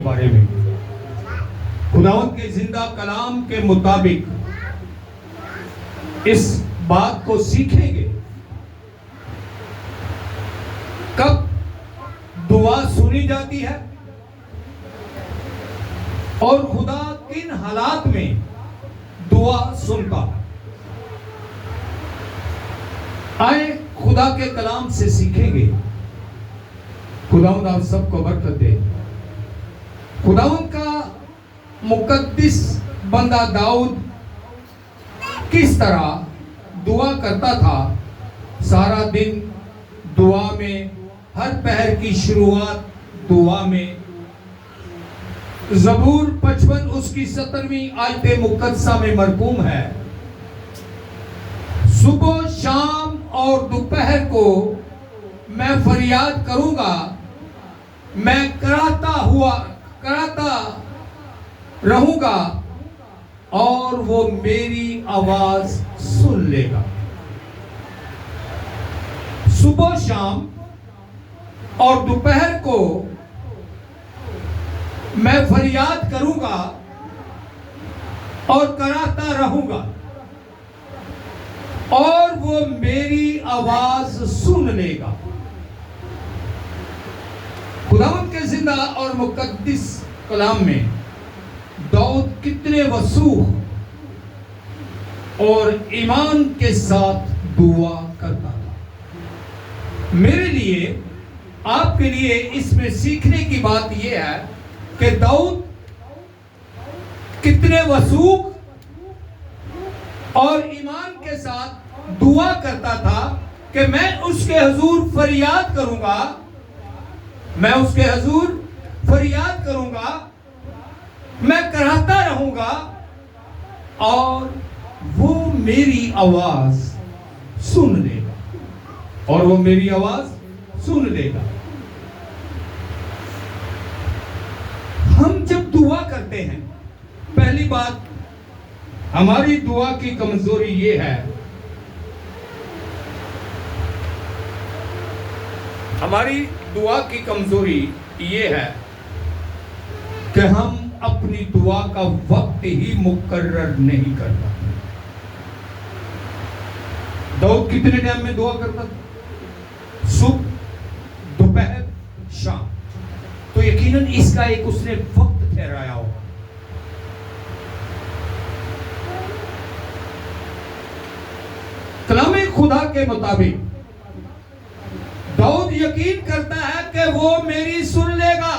बारे में खुदावंद के जिंदा कलाम के मुताबिक इस बात को सीखेंगे। कब दुआ सुनी जाती है और खुदा किन हालात में दुआ सुनता है। आए खुदा के कलाम से सीखेंगे। खुदावंद आप सबको बरकत दे। खुदावंद का मुकद्दिस बंदा दाऊद किस तरह दुआ करता था। सारा दिन दुआ में, हर पहर की शुरुआत दुआ में। ज़बूर 55 उसकी 17वीं आयत मुकद्दसा में मरकूम है, सुबह शाम और दोपहर को मैं फरियाद करूंगा, मैं कराता रहूंगा और वो मेरी आवाज सुन लेगा। सुबह शाम और दोपहर को मैं फरियाद करूंगा और कराता रहूंगा और वो मेरी आवाज सुन लेगा। खुदावंद के जिंदा और मुकद्दिस कलाम में दाऊद कितने वसूख और ईमान के साथ दुआ करता था। मेरे लिए, आपके लिए इसमें सीखने की बात यह है कि दाऊद कितने वसूख और ईमान के साथ दुआ करता था कि मैं उसके हुजूर फरियाद करूंगा, मैं उसके हुजूर फरियाद करूंगा, मैं कराता रहूंगा और वो मेरी आवाज सुन लेगा और वो मेरी आवाज सुन लेगा। हम जब दुआ करते हैं, पहली बात हमारी दुआ की कमजोरी ये है, हमारी दुआ की कमजोरी ये है कि हम अपनी दुआ का वक्त ही मुकर्रर नहीं करता। दाऊद कितने टाइम में दुआ करता था? सुबह, दोपहर, शाम। तो यकीनन इसका एक उसने वक्त ठहराया होगा। कलामे खुदा के मुताबिक दाऊद यकीन करता है कि वो मेरी सुन लेगा।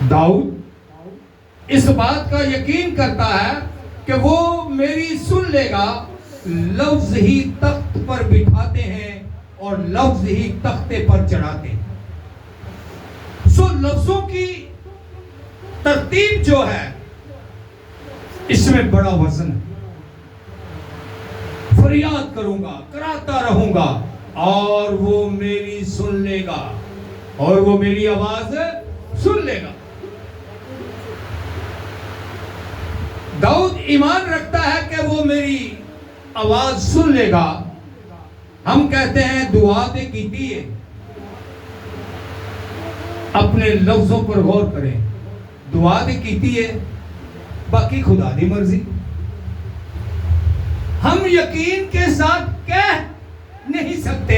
दाऊद इस बात का यकीन करता है कि वो मेरी सुन लेगा। लफ्ज ही तख्त पर बिठाते हैं और लफ्ज ही तख्ते पर चढ़ाते हैं। सो लफ्जों की तरतीब जो है, इसमें बड़ा वजन है। फरियाद करूंगा, कराता रहूंगा और वो मेरी सुन लेगा और वो मेरी आवाज सुन लेगा। दाऊद ईमान रखता है कि वो मेरी आवाज सुन लेगा। हम कहते हैं दुआ ते कीती है। अपने लफ्जों पर गौर करें। दुआ ते कीती है, बाकी खुदा दी मर्जी। हम यकीन के साथ कह नहीं सकते,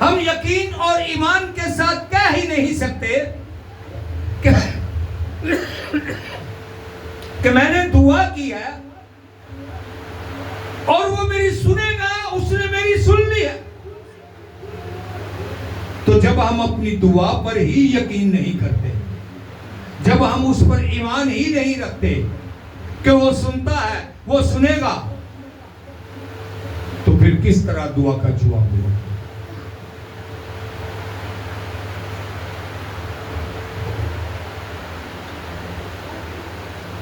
हम यकीन और ईमान के साथ कह ही नहीं सकते कि मैंने दुआ की है और वो मेरी सुनेगा, उसने मेरी सुन ली है। तो जब हम अपनी दुआ पर ही यकीन नहीं करते, जब हम उस पर ईमान ही नहीं रखते कि वो सुनता है, वो सुनेगा, तो फिर किस तरह दुआ का जवाब देगा?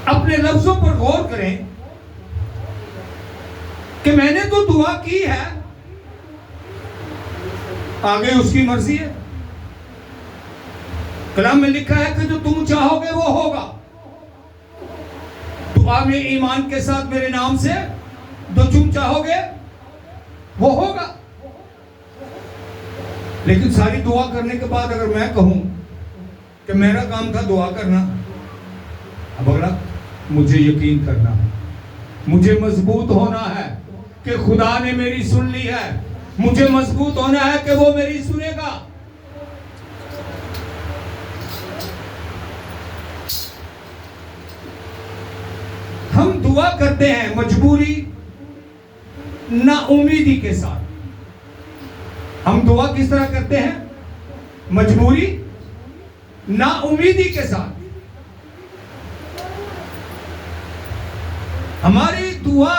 अपने लफ्जों पर गौर करें कि मैंने तो दुआ की है, आगे उसकी मर्जी है। कलाम में लिखा है कि जो तुम चाहोगे वो होगा। दुआ में ईमान के साथ मेरे नाम से जो तुम चाहोगे वो होगा। लेकिन सारी दुआ करने के बाद अगर मैं कहूं कि मेरा काम था दुआ करना, अब अगला मुझे यकीन करना है, मुझे मजबूत होना है कि खुदा ने मेरी सुन ली है, मुझे मजबूत होना है कि वो मेरी सुनेगा। हम दुआ करते हैं मजबूरी ना उम्मीदी के साथ। हम दुआ किस तरह करते हैं? मजबूरी ना उम्मीदी के साथ। हमारी दुआ,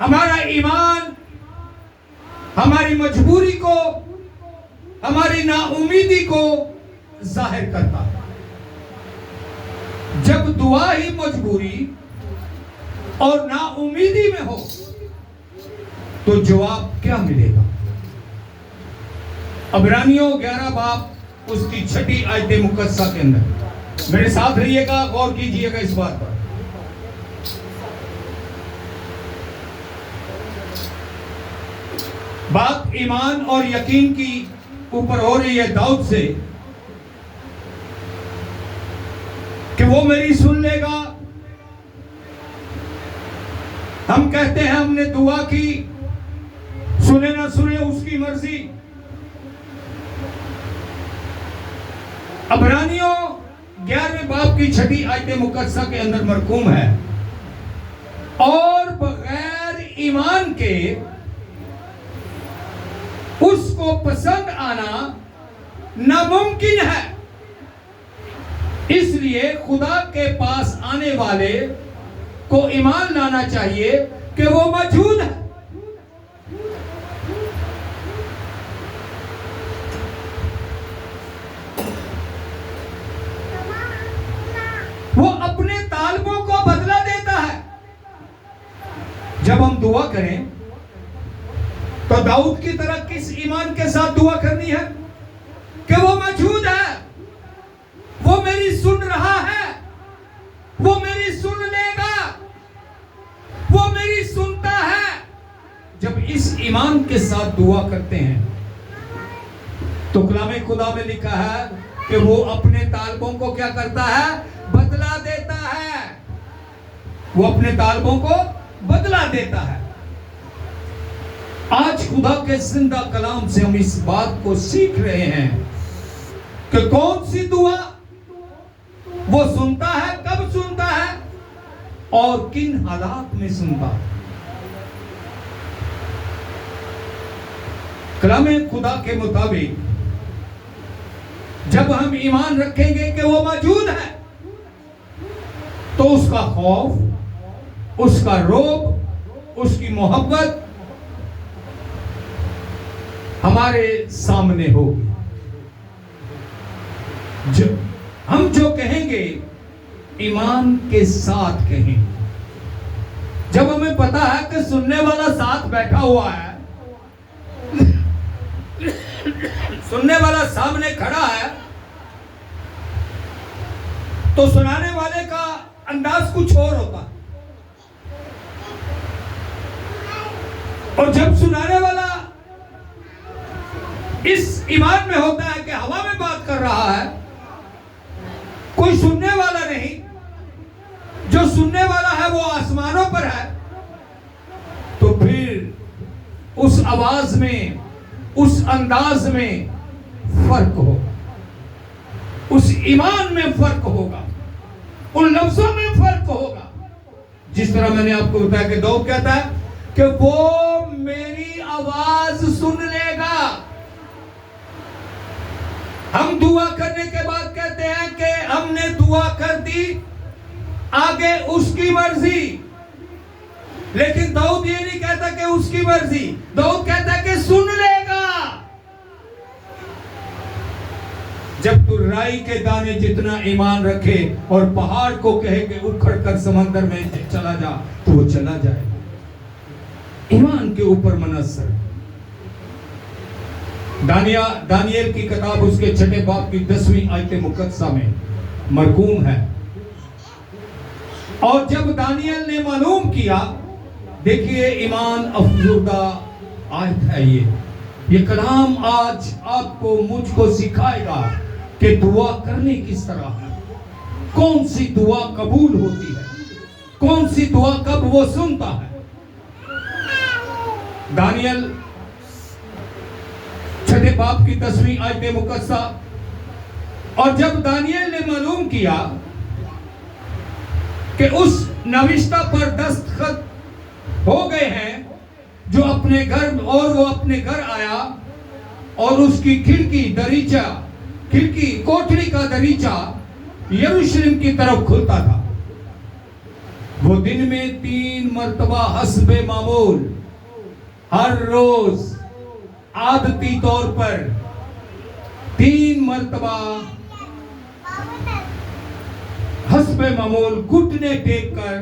हमारा ईमान हमारी मजबूरी को, हमारी नाउमीदी को जाहिर करता है। जब दुआ ही मजबूरी और नाउमीदी में हो तो जवाब क्या मिलेगा? इब्रानियों 11 बाब उसकी 6 आयत मुकद्दसा के अंदर मेरे साथ रहिएगा, गौर कीजिएगा इस बात पर। बात ईमान और यकीन की ऊपर हो रही है दाऊद से कि वो मेरी सुन लेगा। हम कहते हैं हमने दुआ की, सुने ना सुने उसकी मर्जी। इब्रानियों 11वें बाब की 6 आयत मुकद्दसा के अंदर मरकूम है, और बगैर ईमान के उसको पसंद आना नामुमकिन है। इसलिए खुदा के पास आने वाले को ईमान लाना चाहिए कि वो मौजूद है। वो अपने तालबों को बदला देता है। जब हम दुआ करें तो दाऊद की तरह किस ईमान के साथ दुआ करनी है कि वो मौजूद है, वो मेरी सुन रहा है, वो मेरी सुन लेगा, वो मेरी सुनता है। जब इस ईमान के साथ दुआ करते हैं तो कलामे खुदा में लिखा है कि वो अपने तालबों को क्या करता है? बदला देता है। वो अपने तालबों को बदला देता है। आज खुदा के जिंदा कलाम से हम इस बात को सीख रहे हैं कि कौन सी दुआ वो सुनता है, कब सुनता है और किन हालात में सुनता है। कलामे खुदा के मुताबिक जब हम ईमान रखेंगे कि वो मौजूद है तो उसका खौफ, उसका रोब, उसकी मोहब्बत हमारे सामने होगी। हम जो कहेंगे ईमान के साथ कहेंगे। जब हमें पता है कि सुनने वाला साथ बैठा हुआ है, सुनने वाला सामने खड़ा है, तो सुनाने वाले का अंदाज कुछ और होता है। और जब सुनाने वाला इस ईमान में होता है कि हवा में बात कर रहा है, कोई सुनने वाला नहीं, जो सुनने वाला है वो आसमानों पर है, तो फिर उस आवाज में, उस अंदाज में फर्क होगा, उस ईमान में फर्क होगा, उन लफ्जों में फर्क होगा। जिस तरह मैंने आपको बताया कि दाऊद कहता है कि वो मेरी आवाज सुन लेगा। हम दुआ करने के बाद कहते हैं कि हमने दुआ कर दी, आगे उसकी मर्जी। लेकिन दाऊद ये नहीं कहता कि उसकी मर्जी, दाऊद कहता है कि सुन लेगा। जब तू राई के दाने जितना ईमान रखे और पहाड़ को कहे कि उखड़ कर समंदर में चला जा, तो वो चला जाए। ईमान के ऊपर मनसर। दानियल की किताब उसके 6 बाब की 10वीं आयत मुकद्दसा में मरकूम है। और जब दानियल ने मालूम किया, देखिए ईमान अफजुदा आयत है ये कलाम आज आपको मुझको सिखाएगा कि दुआ करनी किस तरह है, कौन सी दुआ कबूल होती है, कौन सी दुआ कब वो सुनता है। दानियल 6 बाब की 10वीं आयत मुकद्दसा। और जब दानियल ने मालूम किया कि उस नविश्ता पर दस्तखत हो गए हैं जो अपने घर, और वो अपने घर आया और उसकी कोठरी का दरीचा यरूशलेम की तरफ खुलता था। वो दिन में 3 मर्तबा हस्बे मामूल हर रोज आदती तौर पर 3 मर्तबा हस्बे मामूल घुटने टेक कर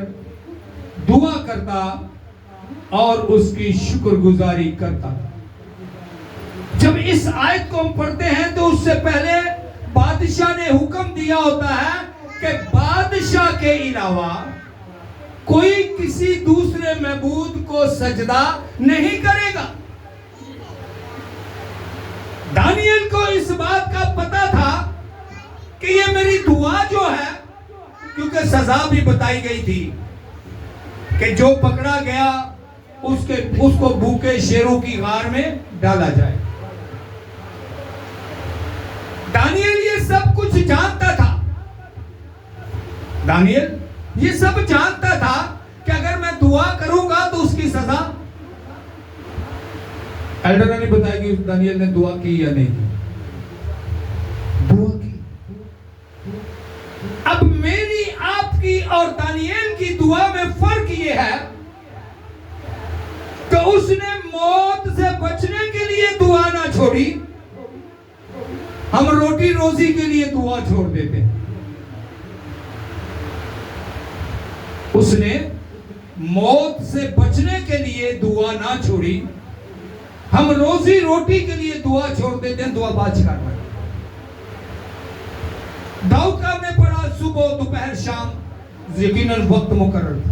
दुआ करता और उसकी शुक्रगुजारी करता। जब इस आयत को हम पढ़ते हैं तो उससे पहले बादशाह ने हुक्म दिया होता है कि बादशाह के अलावा कोई किसी दूसरे महबूद को सजदा नहीं करेगा। दानियल को इस बात का पता था कि ये मेरी दुआ जो है, क्योंकि सजा भी बताई गई थी कि जो पकड़ा गया उसको भूखे शेरों की गार में डाला जाए। दानियल ये सब कुछ जानता था। दानियल ये सब जानता था कि अगर मैं दुआ करूंगा तो उसकी सजा। एल्डर ने बताया कि दानियल ने दुआ की या नहीं की। दुआ की। अब मेरी, आपकी और दानियल की दुआ में फर्क ये है कि उसने मौत से बचने के लिए दुआ ना छोड़ी। हम रोटी रोजी के लिए दुआ छोड़ देते हैं। उसने मौत से बचने के लिए दुआ ना छोड़ी। हम रोजी रोटी के लिए दुआ छोड़ देते हैं, दुआ बाज करना। दाऊद का हमने पढ़ा सुबह दोपहर शाम, यकीनन वक्त मुकर्रर था।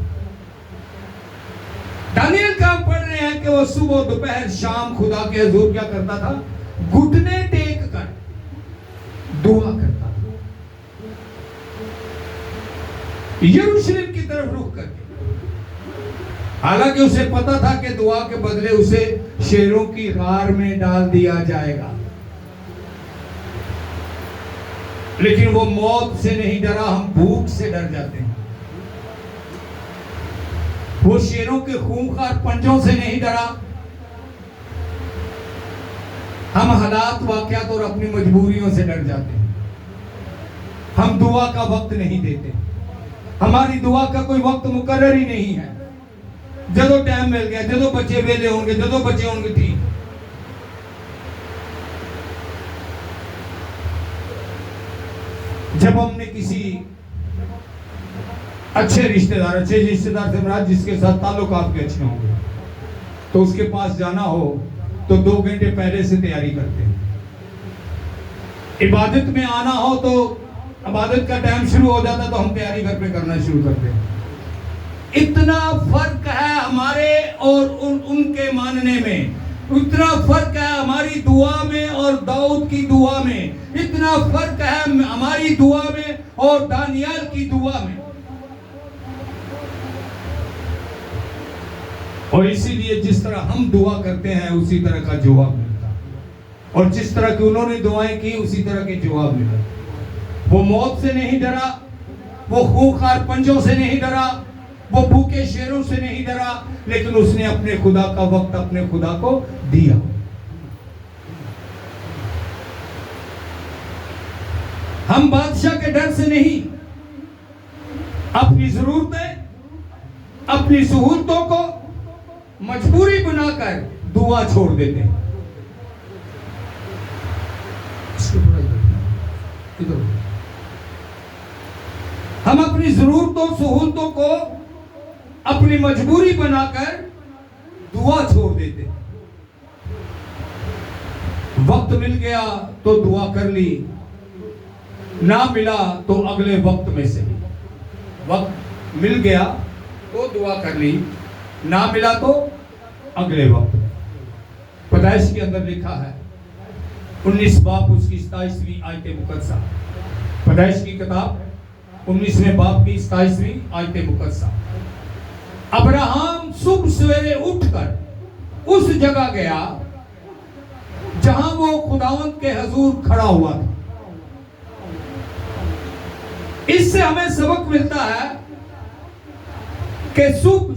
दानियल का हम पढ़ रहे हैं कि वो सुबह दोपहर शाम खुदा के हुजूर क्या करता था? घुटने टेक कर दुआ करता था, यरूशलेम की तरफ रुख करके। हालांकि उसे पता था कि दुआ के बदले उसे शेरों की गार में डाल दिया जाएगा, लेकिन वो मौत से नहीं डरा। हम भूख से डर जाते हैं। वो शेरों के खूंखार पंजों से नहीं डरा। हम हालात, वाकयात और अपनी मजबूरियों से डर जाते हैं। हम दुआ का वक्त नहीं देते। हमारी दुआ का कोई वक्त मुकर्रर ही नहीं है। जदों टाइम मिल गया, जदों बच्चे वेले होंगे, जदों बच्चे होंगे ठीक। जब हमने किसी अच्छे रिश्तेदार से मिला, जिसके साथ ताल्लुक आपके अच्छे होंगे, तो उसके पास जाना हो तो 2 घंटे पहले से तैयारी करते हैं। इबादत में आना हो तो इबादत का टाइम शुरू हो जाता तो हम तैयारी घर पे करना शुरू करते हैं। इतना फर्क है हमारे और उनके मानने में। इतना फर्क है हमारी दुआ में और दाऊद की दुआ में। इतना फर्क है हमारी दुआ में और दानियाल की दुआ में। और इसीलिए जिस तरह हम दुआ करते हैं उसी तरह का जवाब मिलता है, और जिस तरह की उन्होंने दुआएं की उसी तरह के जवाब मिला। वो मौत से नहीं डरा, वो खूंखार पंजों से नहीं डरा, वो भूखे शेरों से नहीं डरा, लेकिन उसने अपने खुदा का वक्त अपने खुदा को दिया। हम बादशाह के डर से नहीं, अपनी जरूरतें, अपनी सहूलतों को मजबूरी बनाकर दुआ छोड़ देते हैं। हम अपनी जरूरतों सहूलतों को अपनी मजबूरी बनाकर दुआ छोड़ देते हैं। वक्त मिल गया तो दुआ कर ली, ना मिला तो अगले वक्त में से। वक्त मिल गया तो दुआ कर ली, ना मिला तो अगले वक्त में। पैदाइश के अंदर लिखा है 19 बाब उसकी 27वीं आयत मुकद्दसा। पैदाइश की किताब 19वें बाब की 27वीं आयत मुकद्दसा। अब्राहम सुबह सवेरे उठकर उस जगह गया जहां वो खुदावंद के हजूर खड़ा हुआ था। इससे हमें सबक मिलता है कि सुबह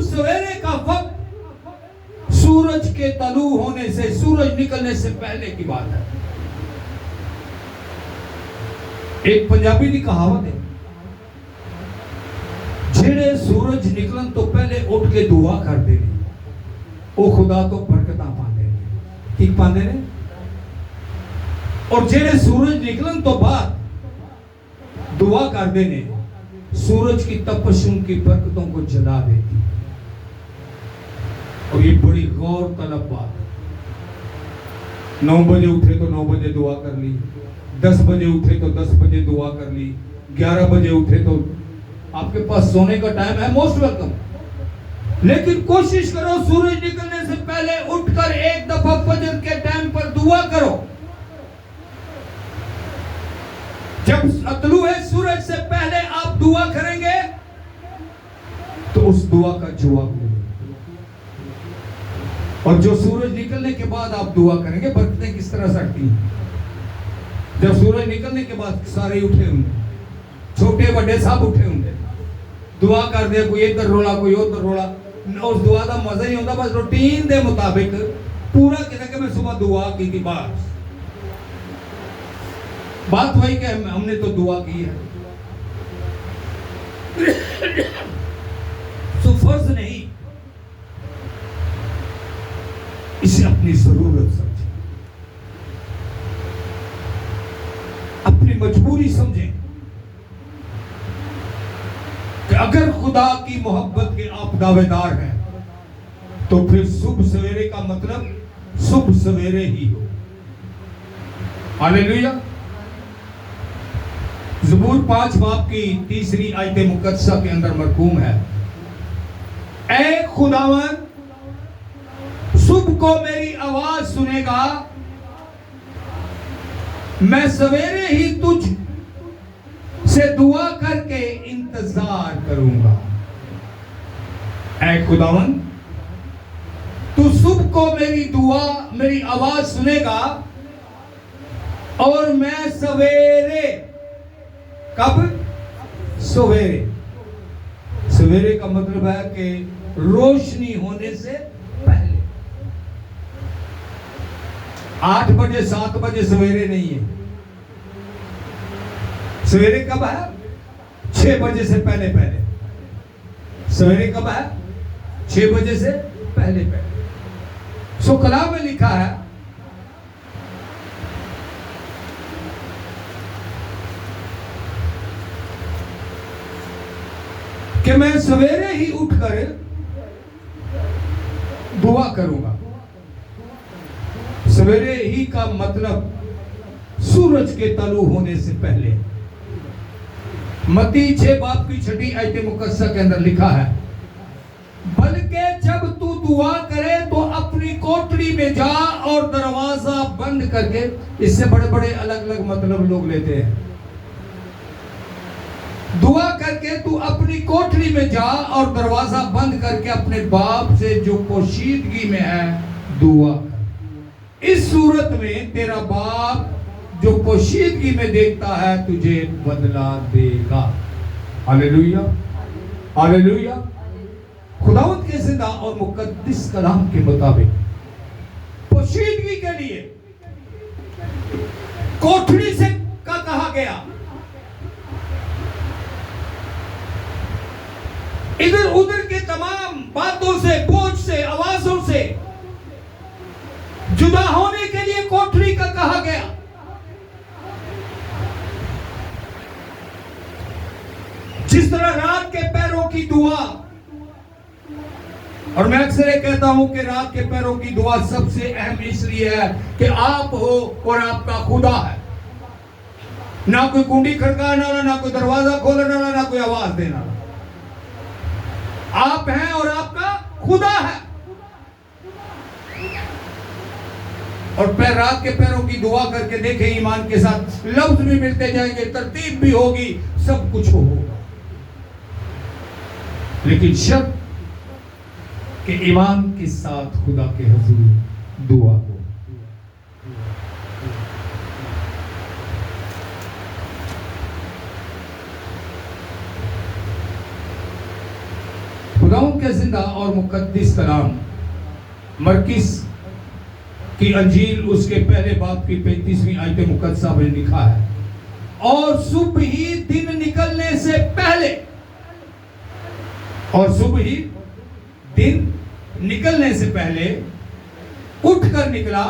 सवेरे का वक्त सूरज के तलू होने से, सूरज निकलने से पहले की बात है। एक पंजाबी की कहावत है, जेड़े सूरज निकलन तो पहले उठ के दुआ करते हैं वो खुदा तो बरकतां पाते हैं। ठीक पाते ने। और जेड़े सूरज निकलन तो बाद दुआ करते ने, सूरज की तपश उनकी बरकतों को जला देती। और ये बड़ी गौर तलब बात है। 9 बजे उठे तो 9 बजे दुआ कर ली, 10 बजे उठे तो 10 बजे दुआ कर ली, 11 बजे उठे तो आपके पास सोने का टाइम है, मोस्ट वेलकम। लेकिन कोशिश करो सूरज निकलने से पहले उठकर एक दफा फजर के टाइम पर दुआ करो। जब तलू है सूरज से पहले आप दुआ करेंगे तो उस दुआ का जवाब मिलेगा। और जो सूरज निकलने के बाद आप दुआ करेंगे, बरकतें किस तरह सकती हैं? जब सूरज निकलने के बाद सारे उठे होंगे, छोटे बड़े सब उठे होंगे, दुआ कर दे, कोई इधर रोला कोई उधर रोला। उस दुआ का मजा ही होता, बस रूटीन के मुताबिक पूरा कहना कि मैं सुबह दुआ की थी। बात वही कि हमने तो दुआ की है। तो फर्ज नहीं, इसे अपनी जरूरत समझें, अपनी मजबूरी समझें कि अगर खुदा की मोहब्बत के आप दावेदार हैं तो फिर सुबह सवेरे का मतलब सुबह सवेरे ही हो। हालेलुया। ज़बूर 5 बाब की 3री आयत मुकद्दसा के अंदर मरकूम है, ऐ खुदावन सुबह को मेरी आवाज सुनेगा, मैं सवेरे ही तुझ से दुआ करके इंतजार करूंगा। ऐ खुदावन तू सुबह को मेरी आवाज सुनेगा और मैं सवेरे, कब? सवेरे। सवेरे का मतलब है कि रोशनी होने से पहले। 8 बजे 7 बजे सवेरे नहीं है। सवेरे कब है? 6 बजे से पहले पहले। सवेरे कब है? 6 बजे से पहले पहले। सो कलाम में लिखा है कि मैं सवेरे ही उठकर दुआ करूंगा। सवेरे ही का मतलब सूरज के तलू होने से पहले। मत्ती 6 बाब की 6ठी आयत मुकद्दसा के अंदर लिखा है, बल्कि जब तू दुआ करे तो अपनी कोठरी में जा और दरवाजा बंद करके। इससे बड़े बड़े अलग अलग मतलब लोग लेते हैं। दुआ करके तू अपनी कोठरी में जा और दरवाजा बंद करके अपने बाप से जो पोशीदगी में है दुआ कर। इस सूरत में तेरा बाप जो पोशीदगी में देखता है तुझे बदला देगा। Hallelujah, hallelujah. खुदावंद के जिंदा और मुकद्दस कलाम के मुताबिक पोशीदगी के लिए कोठरी से का कहा गया, इधर उधर के तमाम बातों से, बोझ से, आवाजों से जुदा होने के लिए कोठरी का कहा गया। जिस तरह रात के पैरों की दुआ, और मैं अक्सर ये कहता हूं कि रात के पैरों की दुआ सबसे अहम इसलिए है कि आप हो और आपका खुदा है। ना कोई कुंडी खड़काने वाला, ना कोई दरवाजा खोलने वाला, ना कोई आवाज देने वाला। आप हैं और आपका खुदा है। और रात के पैरों की दुआ करके देखें, ईमान के साथ लफ्ज भी मिलते जाएंगे, तरतीब भी होगी, सब कुछ होगा, लेकिन शर्त कि ईमान के साथ खुदा के हुजूर दुआ हो। खुदाओं के जिंदा और मुकद्दस कलाम मरकिस की अंजील उसके पहले बाब की 35वीं आयत मुकद्दसा में लिखा है, और सुबह ही दिन निकलने से पहले, और सुबह ही दिन निकलने से पहले उठकर निकला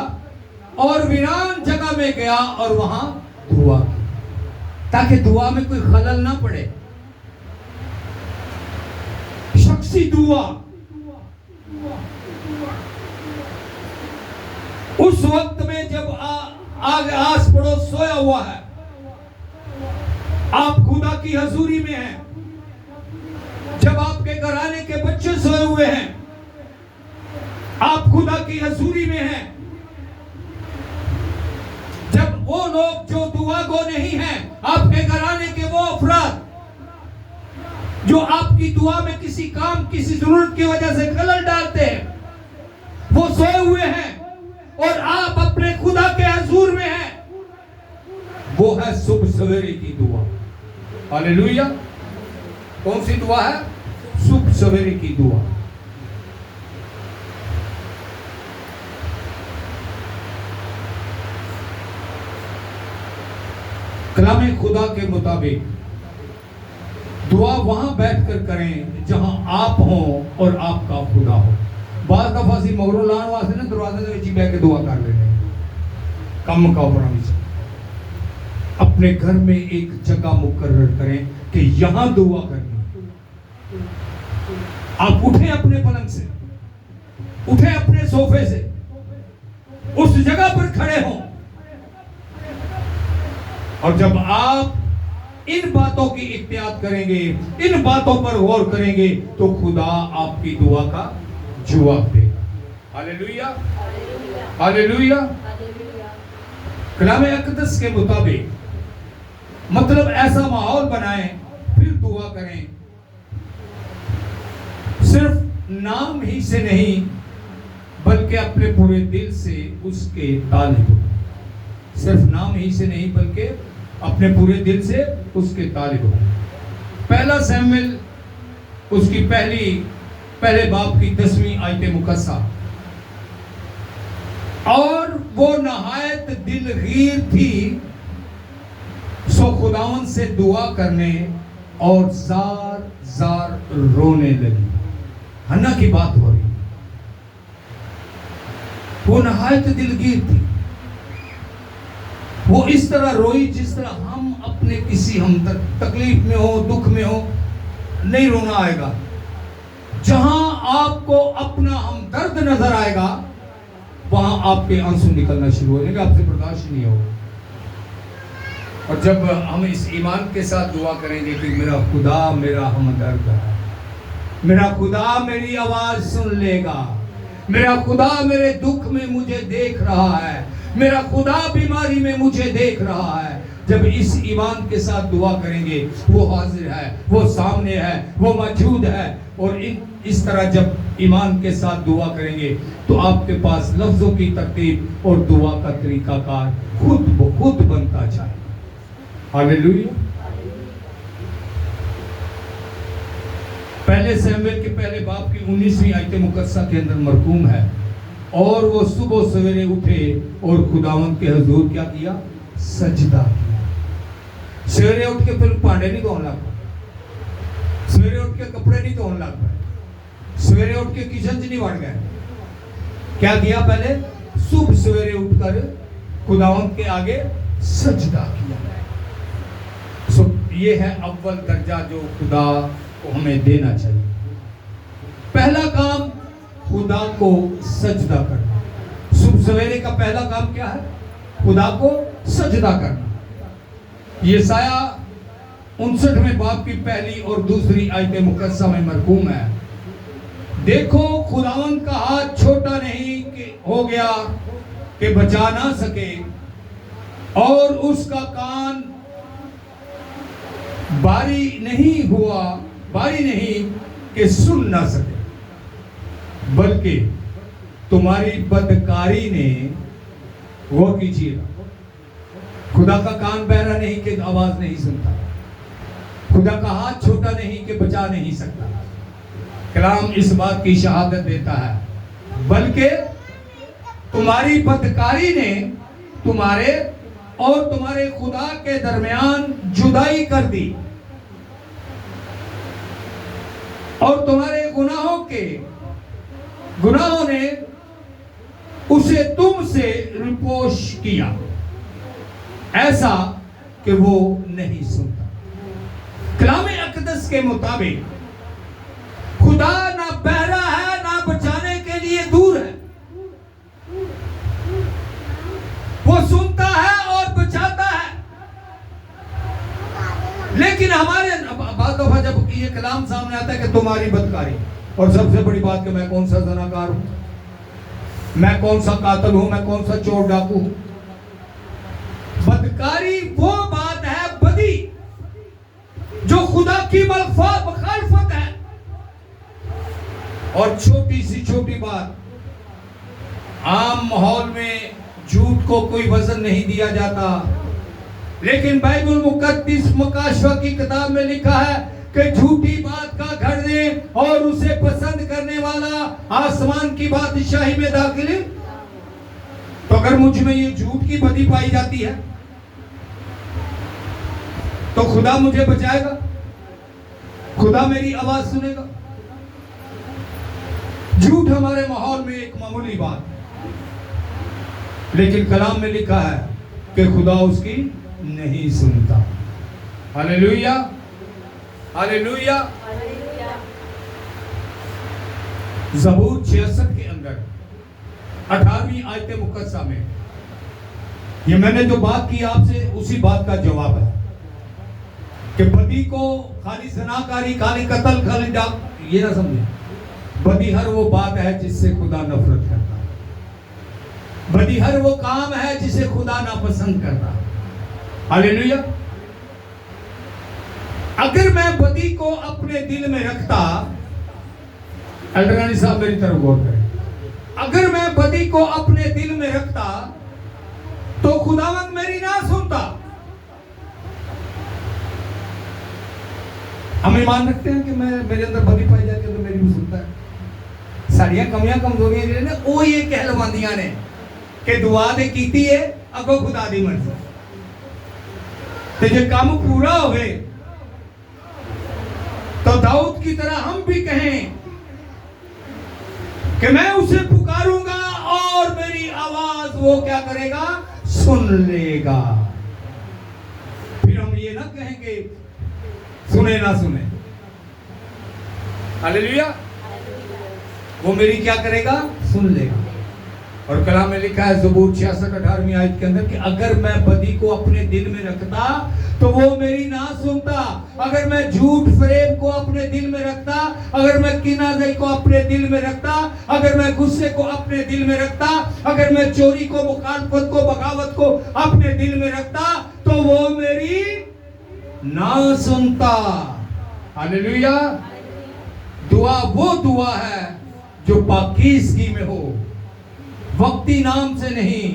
और वीरान जगह में गया और वहां दुआ की, ताकि दुआ में कोई खलल ना पड़े। शख्सी दुआ उस वक्त में जब आस पड़ोस सोया हुआ है, आप खुदा की हजूरी में हैं, जब आपके घराने के बच्चे सोए हुए हैं, आप खुदा की हजूरी में हैं, जब वो लोग जो दुआ गो नहीं हैं, आपके घराने के वो अफराद जो आपकी दुआ में किसी काम किसी जरूरत की वजह से खलल डालते हैं, वो सोए हुए हैं और आप अपने खुदा के हजूर में हैं, वो है सुबह सवेरे की दुआ। हालेलुया। कौन सी दुआ है? सुबह सवेरे की दुआ। कलाम खुदा के मुताबिक दुआ वहां बैठकर करें जहां आप हो और आपका खुदा हो। बाज दफा सी मगरों लाने वास्ते ना दरवाजे के बैठ के दुआ कर लेने कम का उपरा अपने घर में एक जगह मुकर्रर करें कि यहां दुआ करनी। आप उठे अपने पलंग से, उठे अपने सोफे से, उस जगह पर खड़े हों, और जब आप इन बातों की इत्याद करेंगे, इन बातों पर गौर करेंगे, तो खुदा आपकी दुआ का जवाब देगा। Hallelujah, hallelujah. कलाम अक़दस के मुताबिक मतलब ऐसा माहौल बनाएं, फिर दुआ करें। सिर्फ नाम ही से नहीं बल्कि अपने पूरे दिल से उसके तालिब हो। सिर्फ नाम ही से नहीं बल्कि अपने पूरे दिल से उसके तालिब हो। पहला सैमुएल उसकी पहले बाब की 10वीं आयत मुकद्दसा, और वो नहायत दिलगीर थी, सो खुदावन से दुआ करने और जार जार रोने लगी। हन्ना की बात हो रही, वो नहायत दिलगीर थी, वो इस तरह रोई जिस तरह हम अपने किसी हम तकलीफ में हो, दुख में हो, नहीं रोना आएगा। जहां आपको अपना हमदर्द नजर आएगा वहां आपके आंसू निकलना शुरू हो जाएंगे, आपसे बर्दाश्त नहीं होगा। और जब हम इस ईमान के साथ दुआ करेंगे कि मेरा खुदा मेरा हमदर्द है, मेरा खुदा मेरी आवाज सुन लेगा, मेरा खुदा मेरे दुख में मुझे देख रहा है, मेरा खुदा बीमारी में मुझे देख रहा है। जब इस ईमान के साथ दुआ करेंगे, वो हाजिर है, वो सामने है, वो मौजूद है। और इस तरह जब ईमान के साथ दुआ करेंगे तो आपके पास लफ्जों की तरतीब और दुआ का तरीकाकार खुद ब खुद बनता जाए। हालेलुया। पहले सैमुएल के पहले बाब की 19वीं आयत मुकद्दसा के अंदर मरकूम है, और वो सुबह सवेरे उठे और खुदावंद के हुजूर क्या किया? सजदा किया। सवेरे उठ के फिर भांडे नहीं धोने लग पाए, सवेरे उठ के कपड़े नहीं धोने लग पाए, सवेरे उठ के किचन च नहीं बढ़ गए। क्या किया? पहले सुबह सवेरे उठकर खुदावंद के आगे सजदा किया। सो ये है अव्वल दर्जा जो खुदा को हमें देना चाहिए। पहला काम खुदा को सजदा करना। सुबह सवेरे का पहला काम क्या है? खुदा को सजदा करना। यशाया 59वें बाब की पहली और दूसरी आयत मुकद्दसा में मरकूम है, देखो खुदावंद का हाथ छोटा नहीं हो गया कि बचा ना सके और उसका कान बारी नहीं कि सुन ना सके, बल्कि तुम्हारी बदकारी ने वो कीजिएगा। खुदा का कान बहरा नहीं कि आवाज नहीं सुनता, खुदा का हाथ छोटा नहीं कि बचा नहीं सकता। कलाम इस बात की शहादत देता है, बल्कि तुम्हारी बदकारी ने तुम्हारे और तुम्हारे खुदा के दरमियान जुदाई कर दी और तुम्हारे गुनाहों ने उसे तुमसे रिपोश किया, ऐसा कि वो नहीं सुनता। कलाम अक़दस के मुताबिक खुदा ना बहरा है ना बचाने के लिए दूर है, वो सुनता है और बचाता है। लेकिन हमारे बात दफा जब ये कलाम सामने आता है कि तुम्हारी बदकारी, और सबसे बड़ी बात कि मैं कौन सा ज़नाकार हूं, मैं कौन सा कातिल हूं, मैं कौन सा चोर डाकू हूं। बदकारी वो बात है, बदी जो खुदा की मुखालफत है। और छोटी सी छोटी बात, आम माहौल में झूठ को कोई वजन नहीं दिया जाता, लेकिन बाइबल मुकद्दस मुकाशवा की किताब में लिखा है कि झूठी बात का घड़ने और उसे पसंद करने वाला आसमान की बादशाही में दाखिल है। तो अगर मुझ में ये झूठ की बदी पाई जाती है तो खुदा मुझे बचाएगा, खुदा मेरी आवाज सुनेगा। झूठ हमारे माहौल में एक मामूली बात, लेकिन कलाम में लिखा है कि खुदा उसकी नहीं सुनता। Hallelujah, hallelujah. ज़बूर 66 के अंदर 18वीं आयत मुकद्दसा में, ये मैंने जो बात की आपसे उसी बात का जवाब है कि बदी को खाली ज़नाकारी, खाली कत्ल, खाली डाक, ये ना समझे। बदी हर वो बात है जिससे खुदा नफरत करता है, बदी हर वो काम है जिसे खुदा नापसंद करता है। हालेलुया। अगर मैं बदी को अपने दिल में रखता, अल्टरानी साहब मेरी तरफ गौर करें, अगर मैं बदी को अपने दिल में रखता तो खुदावंद मेरी ना सुनता। हम ईमान रखते हैं कि मैं मेरे अंदर बदी पाई जाती है तो मेरी भी सुनता है। साड़ियां कमियां कमजोरियां ने वो ये कहलवांदियां ने कि दुआ दे कीती है अगो खुदा दी मर्जी ते जे काम पूरा होवे तो दाऊद की तरह हम भी कहें कि मैं उसे पुकारूंगा और मेरी आवाज वो क्या करेगा, सुन लेगा। फिर हम ये ना कहेंगे सुने ना सुने। हालेलुया। वो मेरी क्या करेगा, सुन लेगा। और कलाम में लिखा है ज़बूर 66 18वीं आयत के अंदर कि अगर मैं बदी को अपने दिल में रखता तो वो मेरी ना सुनता। अगर मैं झूठ फरेब को अपने दिल में रखता, अगर मैं किनाज़ई को अपने दिल में रखता, अगर मैं गुस्से को अपने दिल में रखता, अगर मैं चोरी को, मुखालफत को, बगावत को अपने दिल में रखता तो वो मेरी ना सुनता। हालेलुया। दुआ वो दुआ है जो पाकीज़गी में हो, वक्ती नाम से नहीं,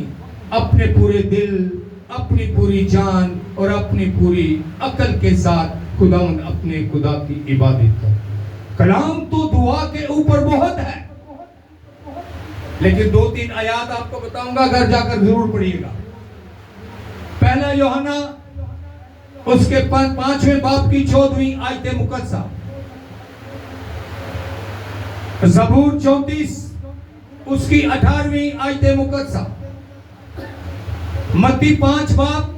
अपने पूरे दिल, अपनी पूरी जान और अपनी पूरी अकल के साथ खुदावंद अपने खुदा की इबादत कर। कलाम तो दुआ के ऊपर बहुत है, लेकिन 2-3 आयात आपको बताऊंगा, घर जाकर जरूर पढ़िएगा। पहला यूहन्ना उसके 5वें बाब की 14वीं आयत मुकद्दसा, ज़बूर 34 उसकी 18वीं आयत मुकद्दसा, मत्ती 5 बाब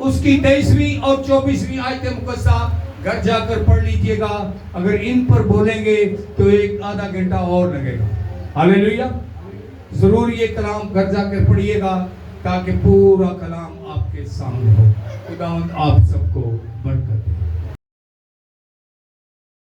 उसकी 23वीं और 24वीं आयत मुकद्दसा घर जाकर पढ़ लीजिएगा। अगर इन पर बोलेंगे तो 1-आधा घंटा और लगेगा। हालेलुया। जरूर ये कलाम घर जाकर पढ़िएगा ताकि पूरा कलाम आपके सामने हो। खुदावंद आप सबको बरकत दे।